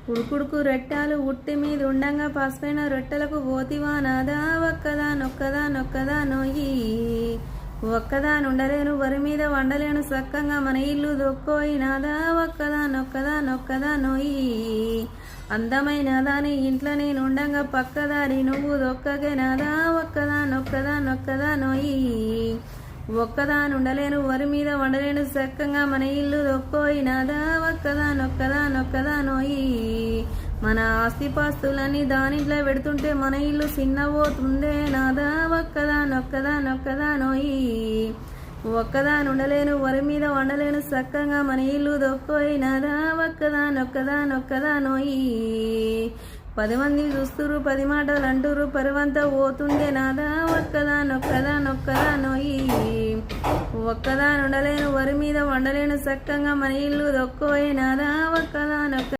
ఉడుకుడుకు రెట్టాలు ఉట్టి మీద ఉండంగా పసుపైన రొట్టెలకు పోతివా నాదా ఒక్కదా నొక్కదా నొక్కదా నొయ్యి ఒక్కదా నుండలేను వరి మీద వండలేను సక్కంగా మన ఇల్లు దొక్కోయి నాదా ఒక్కదా నొక్కదా నొక్కదా నొయ్యి అందమైన దాని ఇంట్లో నేను ఉండంగా పక్కదాని నువ్వు దొక్కగే నాదా ఒక్కదా నొక్కదా నొక్కదా నొయ్యి ఒక్కదా నుండలేను వరి మీద వండలేను సక్కంగా మన ఇల్లు దొక్కోయి నాదా ఒక్కదా నొక్కదా నొక్కదా నొయ్యి మన ఆస్తిపాస్తులన్నీ దానిట్లో పెడుతుంటే మన ఇల్లు చిన్నబోతుందే నాదా ఒక్కదా నొక్కదా నొక్కదా నొయ్యి ఒక్కదా నుండలేను వరి మీద వండలేను సక్కంగా మన ఇల్లు దొక్కోయి నాదా ఒక్కదా నొక్కదా నొక్కదా నొయ్యి 10 మంది చూస్తురు 10 మాటలు అంటురు పరువంతా పోతుండే నాదా ఒక్కదా నొక్కదా నొక్కదా నొయ్యి ఒక్కదా నుండలేను వరి మీద వండలేను సక్కంగా మన ఇల్లు దొక్కోయి నాదా ఒక్కదా నొక్క